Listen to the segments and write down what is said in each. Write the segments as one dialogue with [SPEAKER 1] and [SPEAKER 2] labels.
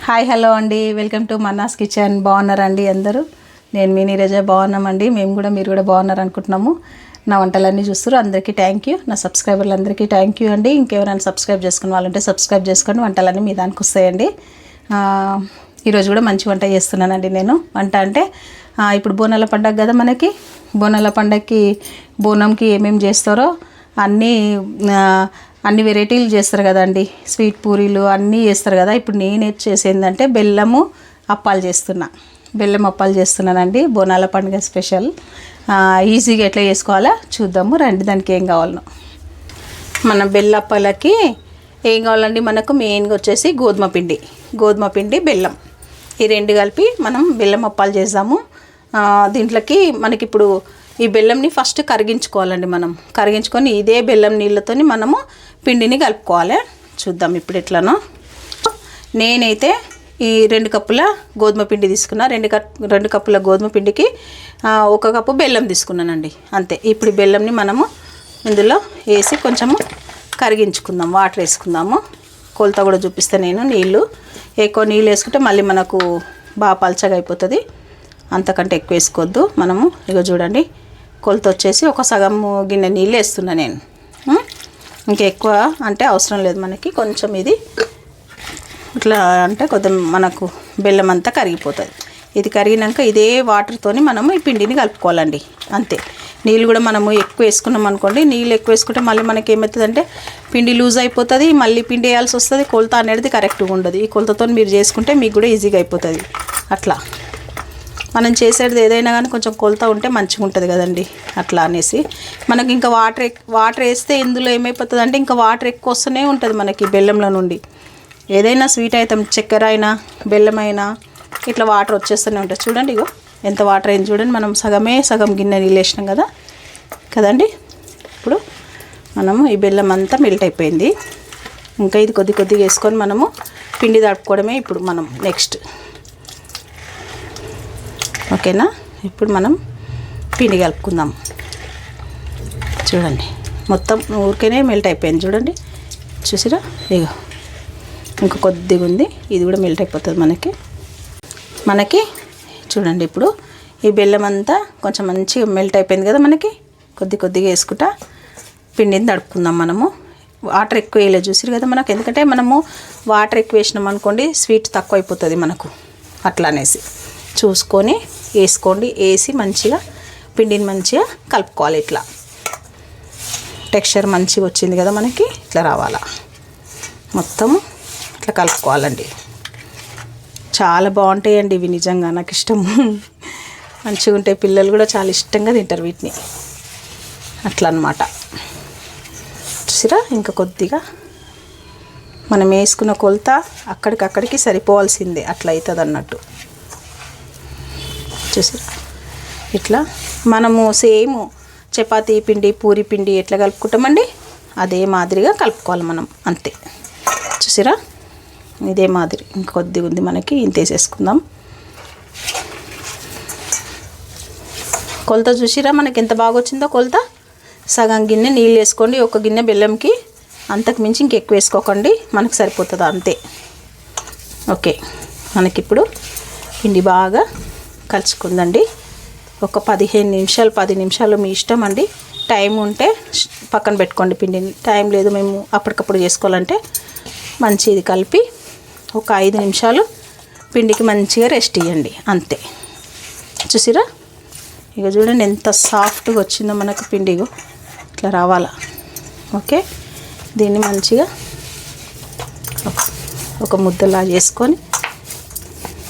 [SPEAKER 1] Hi hello అండి, welcome to Manna's kitchen. బాగున్నారండి అందరూ? నేను మీ నీరజ బాగున్నామండి. మీరు కూడా బాగున్నారు అనుకుంటున్నాము. నా వంటలన్నీ చూస్తారు. అందరికీ థ్యాంక్ యూ. నా సబ్స్క్రైబర్లు అందరికీ థ్యాంక్ యూ అండి. ఇంకెవరైనా సబ్స్క్రైబ్ చేసుకున్న వాళ్ళు ఉంటే సబ్స్క్రైబ్ చేసుకొని వంటలన్నీ మీ దానికి వస్తాయండి. ఈరోజు కూడా మంచి వంట చేస్తున్నానండి నేను. వంట అంటే ఇప్పుడు బోనాల పండగ కదా మనకి. బోనాల పండగకి బోనంకి ఏమేమి చేస్తారో అన్ని వెరైటీలు చేస్తారు కదండి. స్వీట్ పూరీలు అన్నీ చేస్తారు కదా. ఇప్పుడు నేను చేసేందంటే బెల్లం అప్పాలు చేస్తున్నానండి. బోనాల పండుగ స్పెషల్. ఈజీగా ఎట్లా చేసుకోవాలో చూద్దాము రండి. దానికి ఏం కావాలనో మన బెల్లప్పాలకి ఏం కావాలండి, మనకు మెయిన్గా వచ్చేసి గోధుమ పిండి బెల్లం, ఈ రెండు కలిపి మనం బెల్లం అప్పాలు చేద్దాము. దీంట్లోకి మనకి ఇప్పుడు ఈ బెల్లంని ఫస్ట్ కరిగించుకోవాలండి. మనం కరిగించుకొని ఇదే బెల్లం నీళ్ళతోని మనము పిండిని కలుపుకోవాలి. చూద్దాం ఇప్పుడు ఎట్లనో. నేనైతే ఈ 2 కప్పుల గోధుమ పిండి తీసుకున్నా. 2 కప్పుల గోధుమ పిండికి 1 కప్పు బెల్లం తీసుకున్నానండి, అంతే. ఇప్పుడు ఈ బెల్లంని మనము ఇందులో వేసి కొంచెము కరిగించుకుందాం. వాటర్ వేసుకుందాము. కొలత కూడా చూపిస్తే నేను ఎక్కువ నీళ్ళు వేసుకుంటే మళ్ళీ మనకు బాగా పలచగా అయిపోతుంది. అంతకంటే ఎక్కువ వేసుకోవద్దు మనము. ఇక చూడండి, కొలత వచ్చేసి ఒక సగం గిన్నె నీళ్ళు వేస్తున్నా నేను. ఇంకా ఎక్కువ అంటే అవసరం లేదు మనకి. కొంచెం ఇది ఇట్లా అంటే కొద్దిగా మనకు బెల్లం అంతా కరిగిపోతుంది. ఇది కరిగినాక ఇదే వాటర్తోని మనము ఈ పిండిని కలుపుకోవాలండి, అంతే. నీళ్ళు కూడా మనము ఎక్కువ వేసుకున్నాం అనుకోండి, నీళ్ళు ఎక్కువ వేసుకుంటే మళ్ళీ మనకి ఏమవుతుందంటే పిండి లూజ్ అయిపోతుంది. మళ్ళీ పిండి వేయాల్సి వస్తుంది. కొలత అనేది కరెక్ట్గా ఉండదు. ఈ కొలతతో మీరు చేసుకుంటే మీకు కూడా ఈజీగా అయిపోతుంది. అట్లా మనం చేసేది ఏదైనా కానీ కొంచెం కొలత ఉంటే మంచిగా ఉంటుంది కదండి. అట్లా అనేసి మనకి ఇంకా వాటర్ వేస్తే ఇందులో ఏమైపోతుంది అంటే ఇంకా వాటర్ ఎక్కువ వస్తూనే ఉంటుంది మనకి బెల్లంలో నుండి. ఏదైనా స్వీట్ ఐటమ్, చక్కెర అయినా బెల్లం అయినా ఇట్లా వాటర్ వచ్చేస్తూనే ఉంటుంది. చూడండి, ఇగో ఎంత వాటర్ అయింది చూడండి. మనం సగం గిన్నె నీళ్ళు వేసినాం కదండి. ఇప్పుడు మనము ఈ బెల్లం అంతా మెల్ట్ అయిపోయింది. ఇంకా ఇది కొద్దిగా వేసుకొని మనము పిండి తడుపుకోవడమే ఇప్పుడు మనం నెక్స్ట్. ఓకేనా? ఇప్పుడు మనం పిండి కలుపుకుందాం. చూడండి, మొత్తం ఊరికేనే మెల్ట్ అయిపోయింది చూడండి. చూసిరా, ఇగో ఇంకా కొద్దిగా ఉంది. ఇది కూడా మెల్ట్ అయిపోతుంది మనకి. చూడండి, ఇప్పుడు ఈ బెల్లం అంతా కొంచెం మంచిగా మెల్ట్ అయిపోయింది కదా. మనకి కొద్దిగా వేసుకుంటా పిండిని తడుపుకుందాం మనము. వాటర్ ఎక్కువ వేయలేదు చూసిరు కదా మనకు. ఎందుకంటే మనము వాటర్ ఎక్కువ వేసినాం అనుకోండి, స్వీట్ తక్కువ అయిపోతుంది మనకు. అట్లా అనేసి చూసుకొని వేసుకోండి. వేసి మంచిగా పిండిని మంచిగా కలుపుకోవాలి. ఇట్లా టెక్స్చర్ మంచిగా వచ్చింది కదా మనకి. ఇట్లా రావాలా, మొత్తము ఇట్లా కలుపుకోవాలండి. చాలా బాగుంటాయండి ఇవి, నిజంగా నాకు ఇష్టం. మంచిగా ఉంటాయి. పిల్లలు కూడా చాలా ఇష్టంగా తింటారు వీటిని. అట్లా అన్నమాట. చూసిరా, ఇంకా కొద్దిగా మనం వేసుకున్న కొలత అక్కడికి సరిపోవాల్సిందే. అట్లా అవుతుంది అన్నట్టు. చూసిరా, ఇట్లా మనము సేమ్ చపాతీ పిండి, పూరి పిండి ఎట్లా కలుపుకుంటామండి, అదే మాదిరిగా కలుపుకోవాలి మనం, అంతే. చూసిరా, ఇదే మాదిరి. ఇంకొద్దిగా ఉంది మనకి, ఇంత వేసేసుకుందాం. కొలత చూసిరా మనకి ఎంత బాగా వచ్చిందో కొలత. సగం గిన్నె నీళ్ళు వేసుకోండి 1 గిన్నె బెల్లంకి. అంతకు మించి ఇంకెక్కువ వేసుకోకండి, మనకు సరిపోతుంది అంతే. ఓకే, మనకిప్పుడు పిండి బాగా కలుసుకుందండి. ఒక 10 నిమిషాలు మీ ఇష్టం అండి. టైం ఉంటే పక్కన పెట్టుకోండి పిండిని. టైం లేదు, మేము అప్పటికప్పుడు చేసుకోవాలంటే మంచిది కలిపి ఒక 5 నిమిషాలు పిండికి మంచిగా రెస్ట్ ఇవ్వండి, అంతే. చూసిరా, ఇక చూడండి ఎంత సాఫ్ట్గా వచ్చిందో మనకు పిండి. ఇట్లా రావాలా. ఓకే, దీన్ని మంచిగా ఒక ముద్దలా చేసుకొని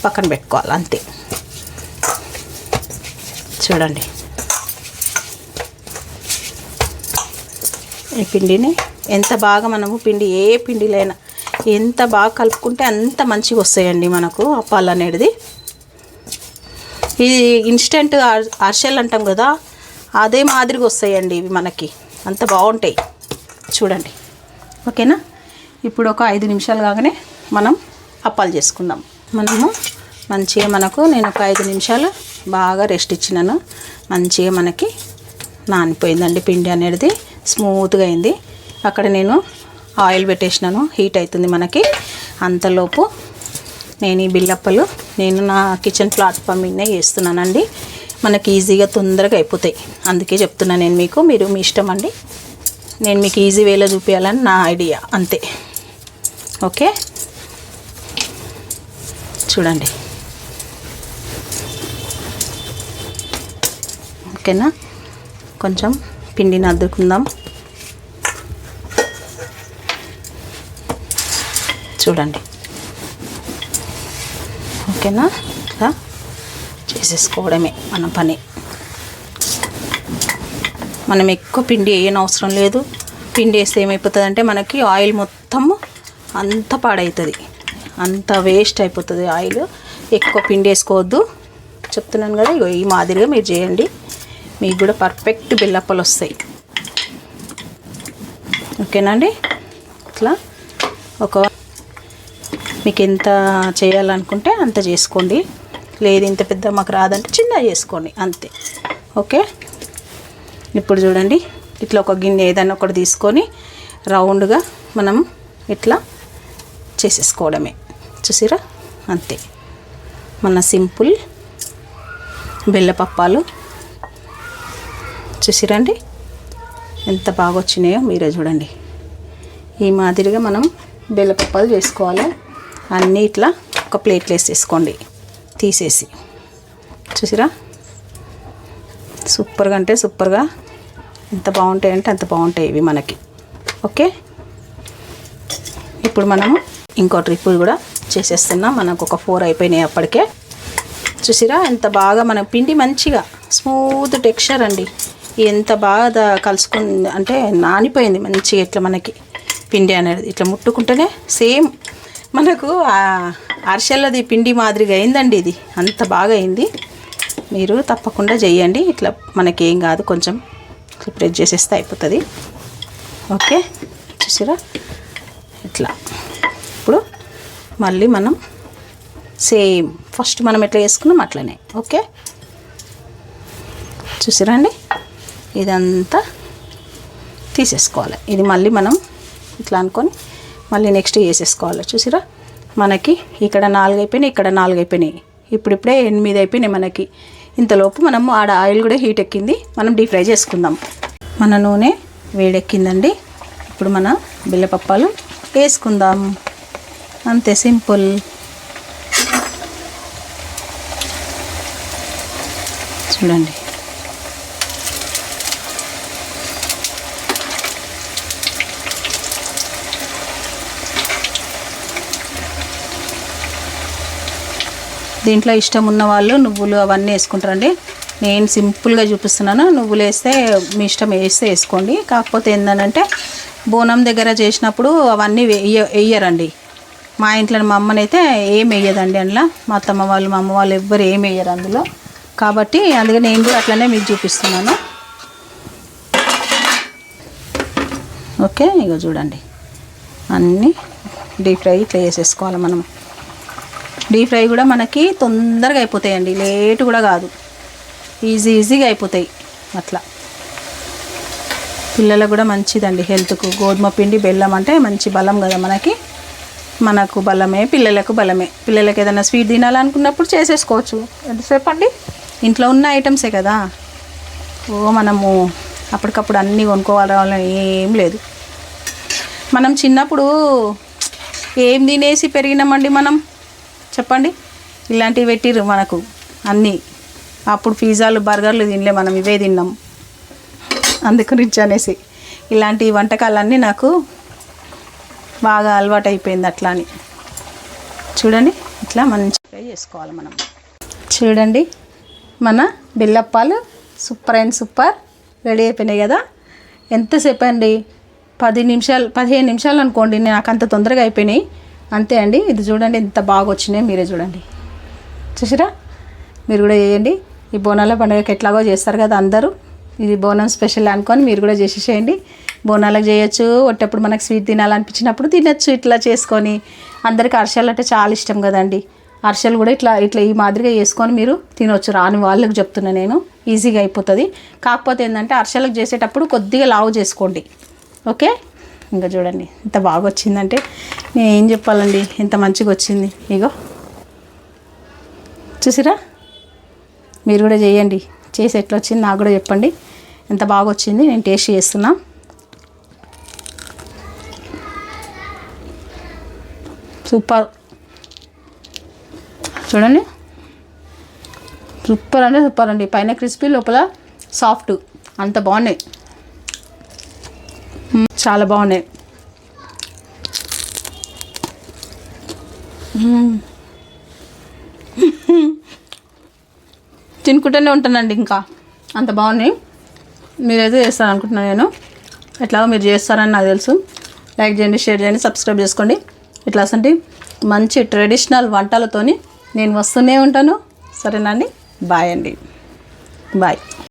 [SPEAKER 1] పక్కన పెట్టుకోవాలి, అంతే. చూడండి, ఈ పిండిని ఎంత బాగా మనము ఏ పిండిలైనా ఎంత బాగా కలుపుకుంటే అంత మంచిగా వస్తాయండి మనకు అప్పాలు అనేది. ఇది ఇన్స్టెంట్ అరిసెలు అంటాం కదా, అదే మాదిరిగా వస్తాయండి ఇవి మనకి. అంత బాగుంటాయి చూడండి. ఓకేనా? ఇప్పుడు ఒక 5 నిమిషాలు కాగానే మనం అప్పాలు చేసుకుందాం. నేను ఒక 5 నిమిషాలు బాగా రెస్ట్ ఇచ్చినాను. మంచిగా మనకి నానిపోయిందండి పిండి అనేది, స్మూత్గా అయింది. అక్కడ నేను ఆయిల్ పెట్టేసినాను, హీట్ అవుతుంది మనకి. అంతలోపు నేను ఈ బిల్లప్పలు నేను నా కిచెన్ ప్లాట్ఫామ్ మీదనే చేస్తున్నానండి. మనకి ఈజీగా తొందరగా అయిపోతాయి, అందుకే చెప్తున్నాను నేను మీకు. మీరు మీ ఇష్టం అండి, నేను మీకు ఈజీ వేలో చూపించాలని నా ఐడియా అంతే. ఓకే, చూడండి. ఓకేనా, కొంచెం పిండిని అద్దుకుందాం. చూడండి, ఓకేనా, ఇట్లా చేసేసుకోవడమే మన పని. మనం ఎక్కువ పిండి వేయని అవసరం లేదు. పిండి వేస్తే ఏమైపోతుంది అంటే మనకి ఆయిల్ మొత్తము అంత పాడవుతుంది, అంత వేస్ట్ అయిపోతుంది ఆయిల్. ఎక్కువ పిండి వేసుకోవద్దు చెప్తున్నాను కదా. ఇగో ఈ మాదిరిగా మీరు చేయండి, మీకు కూడా పర్ఫెక్ట్ బిల్లప్పలు వస్తాయి. ఓకేనండి, ఇట్లా మీకు ఎంత చేయాలనుకుంటే అంత చేసుకోండి. లేదు ఇంత పెద్ద మాకు రాదంటే చిన్న చేసుకోండి అంతే. ఓకే, ఇప్పుడు చూడండి, ఇట్లా ఒక గిన్నె ఏదైనా ఒకటి తీసుకొని రౌండ్గా మనం ఇట్లా చేసేసుకోవడమే. చూసిరా, అంతే. మన సింపుల్ బెల్లపప్పాలు చూసిరండి ఎంత బాగా వచ్చినాయో, మీరే చూడండి. ఈ మాదిరిగా మనం బెల్లపప్పాలు చేసుకోవాలి. అన్నీ ఇట్లా ఒక ప్లేట్లో వేసేసుకోండి తీసేసి. చూసిరా, సూపర్గా అంటే సూపర్గా, ఎంత బాగుంటాయి అంటే అంత బాగుంటాయి ఇవి మనకి. ఓకే, ఇప్పుడు మనము ఇంకో ట్రిప్ కూడా చేసేస్తున్నాం. మనకు ఒక 4 అయిపోయినాయి అప్పటికే. చూసిరా ఎంత బాగా మన పిండి మంచిగా స్మూత్ టెక్స్చర్ అండి. ఎంత బాగా కలుసుకుంది అంటే నానిపోయింది మంచిగా. ఇట్లా మనకి పిండి అనేది ఇట్లా ముట్టుకుంటేనే సేమ్ మనకు అరిసెలది పిండి మాదిరిగా అయిందండి. ఇది అంత బాగా అయింది. మీరు తప్పకుండా చేయండి. ఇట్లా మనకేం కాదు, కొంచెం ప్రెస్ చేసేస్తే అయిపోతుంది. ఓకే, చూసారా ఇట్లా. ఇప్పుడు మళ్ళీ మనం సేమ్ ఫస్ట్ మనం ఎట్లా చేసుకున్నాం అట్లనే. ఓకే, చూసారా అండి, ఇదంతా తీసేసుకోవాలి. ఇది మళ్ళీ మనం ఇట్లా అనుకొని మళ్ళీ నెక్స్ట్ వేసేసుకోవాలి. చూసిరా, మనకి ఇక్కడ 4 అయిపోయినాయి, ఇక్కడ 4 అయిపోయినాయి. ఇప్పుడిప్పుడే 8 అయిపోయినాయి మనకి. ఇంతలోపు మనము ఆడ ఆయిల్ కూడా హీట్ ఎక్కింది, మనం డీప్ ఫ్రై చేసుకుందాం. మన నూనె వేడెక్కిందండి. ఇప్పుడు మన బెల్లపప్పాలు వేసుకుందాం, అంతే సింపుల్. చూడండి, దీంట్లో ఇష్టం ఉన్న వాళ్ళు నువ్వులు అవన్నీ వేసుకుంటారండి. నేను సింపుల్గా చూపిస్తున్నాను. నువ్వులు వేస్తే మీ ఇష్టం వేస్తే వేసుకోండి. కాకపోతే ఏంటంటే బోనం దగ్గర చేసినప్పుడు అవన్నీ వేయరండి. మా ఇంట్లో మా అమ్మనైతే ఏం వేయదండి అందులో. మా అత్తమ్మ వాళ్ళు మా అమ్మ వాళ్ళు ఎవ్వరు ఏం వేయరు అందులో. కాబట్టి అందుకే నేను కూడా అట్లనే మీకు చూపిస్తున్నాను. ఓకే, ఇక చూడండి అన్నీ డీప్ ఫ్రై ఇట్లా వేసేసుకోవాలి మనం. డీప్ ఫ్రై కూడా మనకి తొందరగా అయిపోతాయండి, లేట్ కూడా కాదు, ఈజీగా అయిపోతాయి అట్లా. పిల్లలకు కూడా మంచిదండి హెల్త్కు. గోధుమ పిండి బెల్లం అంటే మంచి బలం కదా మనకు బలమే, పిల్లలకు బలమే. పిల్లలకి ఏదైనా స్వీట్ తినాలనుకున్నప్పుడు చేసేసుకోవచ్చు. ఎంతసేపు అండి, ఇంట్లో ఉన్న ఐటమ్సే కదా. మనము అప్పటికప్పుడు అన్నీ కొనుక్కోవాలని ఏం లేదు. మనం చిన్నప్పుడు ఏం తినేసి పెరిగినామండి మనం, చెప్పండి. ఇలాంటివి పెట్టిర్రు మనకు అన్నీ. అప్పుడు పిజ్జాలు బర్గర్లు తినలే మనం, ఇవే తిన్నాం. అందుగురించి అనేసి ఇలాంటి వంటకాలన్నీ నాకు బాగా అలవాటు అయిపోయింది అట్లా అని. చూడండి, ఇట్లా మంచిగా చేసుకోవాలి మనం. చూడండి, మన బెల్లప్పాలు సూపర్ అండ్ సూపర్ రెడీ అయిపోయినాయి కదా. ఎంతసేపు అండి, 15 నిమిషాలు అనుకోండి. నాకు అంత తొందరగా అయిపోయినాయి అంతే అండి. ఇది చూడండి ఎంత బాగా వచ్చినాయి, మీరే చూడండి. చూసిరా, మీరు కూడా చేయండి. ఈ బోనాల పండుగకి ఎట్లాగో చేస్తారు కదా అందరూ. ఇది బోనం స్పెషల్ అనుకొని మీరు కూడా చేసేసేయండి. బోనాలకు చేయొచ్చు, ఒట్టప్పుడు మనకు స్వీట్ తినాలనిపించినప్పుడు తినచ్చు. ఇట్లా చేసుకొని అందరికీ అరిసెలు అంటే చాలా ఇష్టం కదండి. అరిసెలు కూడా ఇట్లా ఈ మాదిరిగా చేసుకొని మీరు తినవచ్చు. రాని వాళ్ళకి చెప్తున్నా నేను, ఈజీగా అయిపోతుంది. కాకపోతే ఏంటంటే అరిసెలకు చేసేటప్పుడు కొద్దిగా లావు చేసుకోండి. ఓకే, ఇంకా చూడండి ఎంత బాగా వచ్చిందంటే నేను ఏం చెప్పాలండి, ఎంత మంచిగా వచ్చింది. ఇగో చూసిరా, మీరు కూడా చేయండి. చేసి ఎట్లా వచ్చింది నాకు కూడా చెప్పండి. ఎంత బాగా వచ్చింది, నేను టేస్ట్ చేస్తున్నా. సూపర్, చూడండి, సూపర్ అంటే సూపర్ అండి. పైన క్రిస్పీ, లోపల సాఫ్ట్, అంత బాగున్నాయి, చాలా బాగున్నాయి. తినుకుంటూనే ఉంటానండి, ఇంకా అంత బాగున్నాయి. మీరైతే చేస్తారు అనుకుంటున్నాను నేను. ఎట్లాగో మీరు చేస్తారని నాకు తెలుసు. లైక్ చేయండి, షేర్ చేయండి, సబ్స్క్రైబ్ చేసుకోండి. ఇట్లా అసంటి మంచి ట్రెడిషనల్ వంటలతోని నేను వస్తూనే ఉంటాను. సరేనండి, బాయ్ అండి, బాయ్.